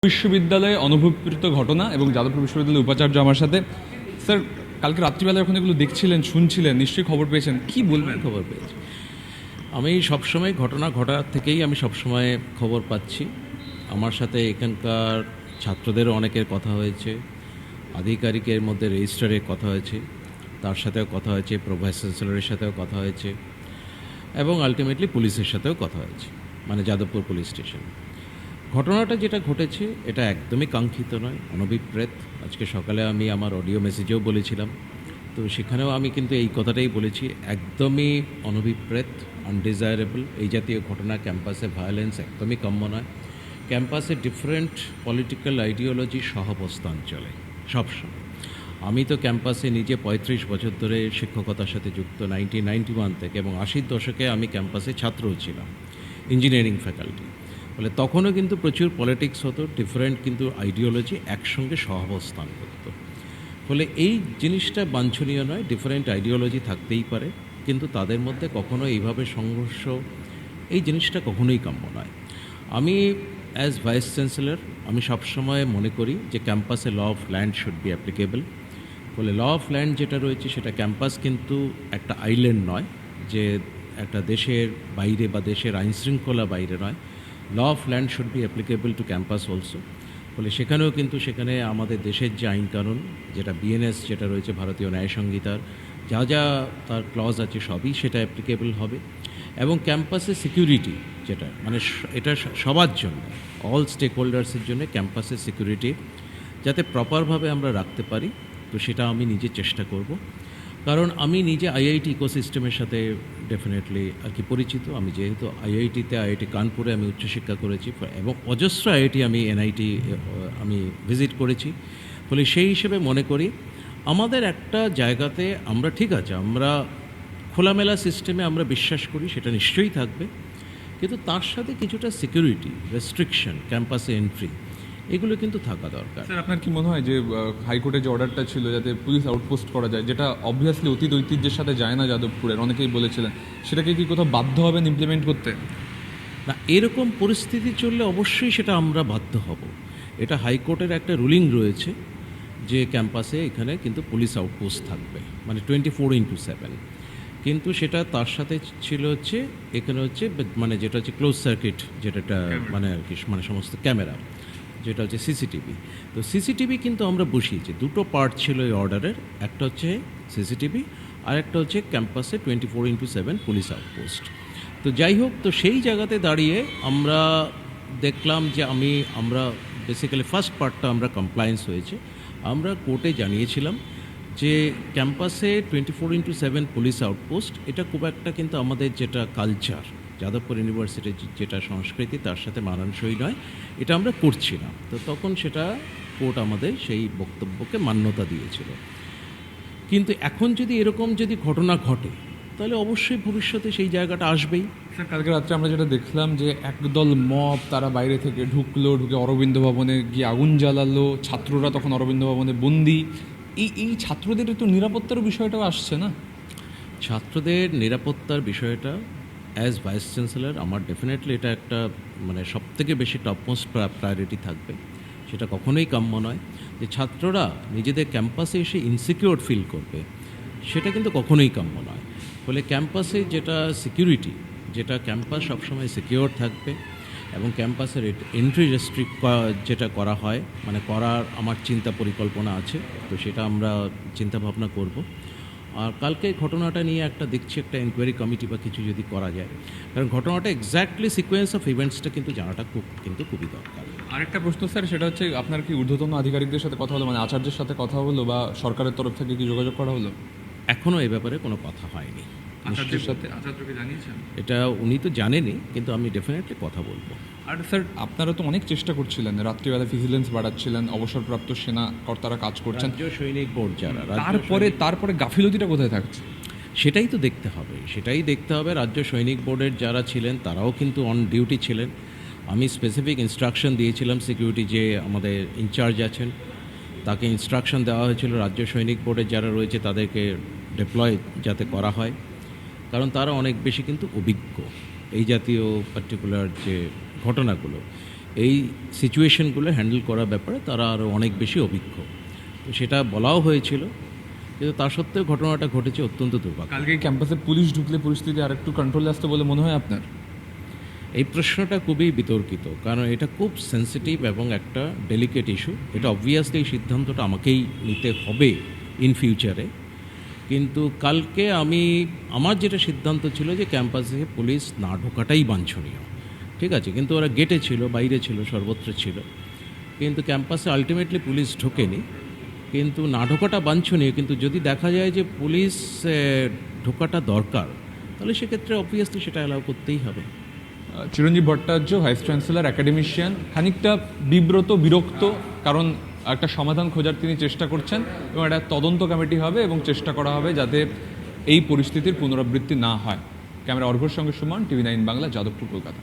বিশ্ববিদ্যালয়ে অনুভূত ঘটনা এবং যাদবপুর বিশ্ববিদ্যালয়ের উপাচার্য আমার সাথে। স্যার, কালকে রাত্রিবেলা যখন এগুলো দেখছিলেন, শুনছিলেন, নিশ্চয়ই খবর পেয়েছেন, কি বলবেন? খবর পেয়েছি। আমি সবসময় ঘটনা ঘটার থেকেই আমি সবসময় খবর পাচ্ছি। আমার সাথে এখানকার ছাত্রদেরও অনেকের কথা হয়েছে, আধিকারিকের মধ্যে রেজিস্ট্রারের কথা হয়েছে, তার সাথেও কথা হয়েছে, ভাইস চ্যান্সেলরের সাথেও কথা হয়েছে এবং আলটিমেটলি পুলিশের সাথেও কথা হয়েছে, মানে যাদবপুর পুলিশ স্টেশন। ঘটনাটা যেটা ঘটেছে এটা একদমই কাঙ্ক্ষিত নয়, অনভিপ্রেত। আজকে সকালে আমি আমার অডিও মেসেজেও বলেছিলাম, তো সেখানেও আমি কিন্তু এই কথাটাই বলেছি, একদমই অনভিপ্রেত, আনডিজায়ারেবল। এই জাতীয় ঘটনা, ক্যাম্পাসে ভায়োলেন্স একদমই কাম্য নয়। ক্যাম্পাসে ডিফারেন্ট পলিটিক্যাল আইডিওলজি সহাবস্থান চলে সবসময়। আমি তো ক্যাম্পাসে নিজে ৩৫ বছর ধরে শিক্ষকতার সাথে যুক্ত, 1991 থেকে, এবং 80-র দশকে আমি ক্যাম্পাসে ছাত্রও ছিলাম, ইঞ্জিনিয়ারিং ফ্যাকাল্টি। ফলে তখনও কিন্তু প্রচুর পলিটিক্স হতো, ডিফারেন্ট কিন্তু আইডিওলজি একসঙ্গে সহাবস্থান করতো। ফলে এই জিনিসটা বাঞ্ছনীয় নয়। ডিফারেন্ট আইডিওলজি থাকতেই পারে, কিন্তু তাদের মধ্যে কখনো এইভাবে সংঘর্ষ, এই জিনিসটা কখনোই কাম্য নয়। আমি অ্যাজ ভাইস চ্যান্সেলর আমি সবসময় মনে করি যে ক্যাম্পাসে law of land should be applicable. ফলে ল অফ ল্যান্ড যেটা রয়েছে সেটা, ক্যাম্পাস কিন্তু একটা আইল্যান্ড নয় যে একটা দেশের বাইরে বা দেশের আইনশৃঙ্খলা বাইরে নয়। Law of land should be applicable to campus also. ফলে সেখানেও কিন্তু সেখানে আমাদের দেশের যে আইনকানুন, যেটা বিএনএস যেটা রয়েছে, ভারতীয় ন্যায় সংহিতার যা যা তার ক্লজ আছে সবই সেটা অ্যাপ্লিকেবল হবে। এবং ক্যাম্পাসে সিকিউরিটি যেটা, মানে এটা সবার জন্য, অল স্টেক হোল্ডার্সের জন্য ক্যাম্পাসের সিকিউরিটি যাতে প্রপারভাবে আমরা রাখতে পারি, তো সেটা আমি নিজে চেষ্টা করব। কারণ আমি নিজে আইআইটি ইকোসিস্টেমের সাথে ডেফিনেটলি আর কি পরিচিত। আমি যেহেতু আইআইটি কানপুরে আমি উচ্চশিক্ষা করেছি, এবং অজস্র আইআইটি আমি এনআইটি আমি ভিজিট করেছি। ফলে সেই হিসেবে মনে করি আমাদের একটা জায়গাতে আমরা ঠিক আছে, আমরা খোলামেলা সিস্টেমে আমরা বিশ্বাস করি, সেটা নিশ্চয়ই থাকবে, কিন্তু তার সাথে কিছুটা সিকিউরিটি রেস্ট্রিকশন, ক্যাম্পাসে এন্ট্রি, এগুলো কিন্তু থাকা দরকার। স্যার, আপনার কি মনে হয় যে হাইকোর্টের যে অর্ডারটা ছিল যাতে পুলিশ আউটপোস্ট করা যায়, যেটা অবভিয়াসলি অতীত ঐতিহ্যের সাথে যায় না যাদবপুরের, অনেকেই বলেছিলেন, সেটাকে কি কোথাও বাধ্য হবেন ইমপ্লিমেন্ট করতে? না, এরকম পরিস্থিতি চললে অবশ্যই সেটা আমরা বাধ্য হব। এটা হাইকোর্টের একটা রুলিং রয়েছে যে ক্যাম্পাসে এখানে কিন্তু পুলিশ আউটপোস্ট থাকবে, মানে 24/7। কিন্তু সেটা তার সাথে ছিল হচ্ছে এখানে হচ্ছে মানে যেটা হচ্ছে ক্লোজ সার্কিট, যেটা মানে আর কি, মানে সমস্ত ক্যামেরা, যেটা হচ্ছে সিসিটিভি। তো সিসিটিভি কিন্তু আমরা বসিয়েছি, দুটো পার্ট ছিল এই অর্ডারের, একটা হচ্ছে সিসিটিভি আর একটা হচ্ছে ক্যাম্পাসে 24/7 পুলিশ আউটপোস্ট। তো যাই হোক, তো সেই জায়গাতে দাঁড়িয়ে আমরা দেখলাম যে আমরা বেসিক্যালি ফার্স্ট পার্টটা আমরা কমপ্লায়েন্স হয়েছে। আমরা কোর্টে জানিয়েছিলাম যে ক্যাম্পাসে 24/7 পুলিশ আউটপোস্ট এটা খুব একটা কিন্তু আমাদের যেটা কালচার, যাদবপুর ইউনিভার্সিটির যেটা সংস্কৃতি, তার সাথে মানানসই নয়, এটা আমরা করছি না। তো তখন সেটা কোর্ট আমাদের সেই বক্তব্যকে মান্যতা দিয়েছিল। কিন্তু এখন যদি এরকম যদি ঘটনা ঘটে, তাহলে অবশ্যই ভবিষ্যতে সেই জায়গাটা আসবেই। স্যার, কালকে রাত্রে আমরা যেটা দেখলাম যে একদল মব তারা বাইরে থেকে ঢুকে অরবিন্দ ভবনে গিয়ে আগুন জ্বালালো, ছাত্ররা তখন অরবিন্দ ভবনে বন্দি। এই ছাত্রদের তো নিরাপত্তার বিষয়টাও আসছে না? ছাত্রদের নিরাপত্তার বিষয়টা অ্যাজ ভাইস চ্যান্সেলর আমার ডেফিনেটলি এটা একটা মানে সবথেকে বেশি টপমোস্ট প্রায়োরিটি থাকবে। সেটা কখনোই কাম্য নয় যে ছাত্ররা নিজেদের ক্যাম্পাসে এসে ইনসিকিউর ফিল করবে, সেটা কিন্তু কখনোই কাম্য নয়। ফলে ক্যাম্পাসে যেটা সিকিউরিটি, যেটা ক্যাম্পাস সবসময় সিকিউর থাকবে, এবং ক্যাম্পাসের এন্ট্রি রেস্ট্রিক্ট যেটা করা হয়, মানে করার আমার চিন্তা পরিকল্পনা আছে, তো সেটা আমরা চিন্তা ভাবনা করব। আর কালকে ঘটনাটা নিয়ে একটা দেখছি একটা এনকোয়ারি কমিটি বা কিছু যদি করা যায়, কারণ ঘটনাটা এক্স্যাক্টলি সিকোয়েন্স অফ ইভেন্টসটা কিন্তু জানাটা খুবই দরকার। আরেকটা প্রশ্ন স্যার, সেটা হচ্ছে আপনার কি ঊর্ধ্বতন আধিকারিকদের সাথে কথা হলো, মানে আচার্যের সাথে কথা হলো বা সরকারের তরফ থেকে কি যোগাযোগ করা হলো? এখনও এ ব্যাপারে কোনো কথা হয়নি। আচার্যের সাথে আচার্যকে জানিয়েছেন? এটা উনি তো জানেনই, কিন্তু আমি ডেফিনেটলি কথা বলবো। আর স্যার, আপনারা তো অনেক চেষ্টা করছিলেন, রাত্রিবেলা ভিজিলেন্স বাড়াচ্ছিলেন, অবসরপ্রাপ্ত সেনা কর্তারা কাজ করছেন, রাজ্য সৈনিক বোর্ড যারা, তারপরে গাফিলতিটা কোথায় থাকছে? সেটাই তো দেখতে হবে, রাজ্য সৈনিক বোর্ডের যারা ছিলেন তারাও কিন্তু অন ডিউটি ছিলেন। আমি স্পেসিফিক ইনস্ট্রাকশন দিয়েছিলাম, সিকিউরিটি যে আমাদের ইনচার্জ আছেন তাকে ইনস্ট্রাকশন দেওয়া হয়েছিল রাজ্য সৈনিক বোর্ডের যারা রয়েছে তাদেরকে ডিপ্লয় যাতে করা হয়, কারণ তারা অনেক বেশি কিন্তু অভিজ্ঞ এই জাতীয় পার্টিকুলার যে ঘটনাগুলো। এই সিচুয়েশনগুলো হ্যান্ডেল করার ব্যাপারে তারা আরও অনেক বেশি অভিজ্ঞ। তো সেটা বলাও হয়েছিল, কিন্তু তা সত্ত্বেও ঘটনাটা ঘটেছে অত্যন্ত দুর্ভাগ্য। কালকে ক্যাম্পাসে পুলিশ ঢুকলে পরিস্থিতি আরেকটু কন্ট্রোলে আসতে বলে মনে হয় আপনার? এই প্রশ্নটা খুবই বিতর্কিত, কারণ এটা খুব সেন্সিটিভ এবং একটা ডেলিকেট ইস্যু। এটা অবভিয়াসলি এই সিদ্ধান্তটা আমাকেই নিতে হবে ইন ফিউচারে। কিন্তু কালকে আমার যেটা সিদ্ধান্ত ছিল যে ক্যাম্পাসে পুলিশ না ঢোকাটাই বাঞ্ছনীয়, ঠিক আছে, কিন্তু ওরা গেটে ছিল, বাইরে ছিল, সর্বত্র ছিল, কিন্তু ক্যাম্পাসে আলটিমেটলি পুলিশ ঢোকেনি। কিন্তু না ঢোকাটা বাঞ্ছনীয়, কিন্তু যদি দেখা যায় যে পুলিশ ঢোকাটা দরকার, তাহলে সেক্ষেত্রে অবভিয়াসলি সেটা অ্যালাউ করতেই হবে। চিরঞ্জীব ভট্টাচার্য, ভাইস চ্যান্সেলর, একাডেমিশিয়ান, খানিকটা বিরক্ত, কারণ একটা সমাধান খোঁজার তিনি চেষ্টা করছেন এবং একটা তদন্ত কমিটি হবে এবং চেষ্টা করা হবে যাতে এই পরিস্থিতির পুনরাবৃত্তি না হয়। ক্যামেরা অর্ঘর সঙ্গে সুমন, TV9 বাংলা, যাদবপুর, কলকাতা।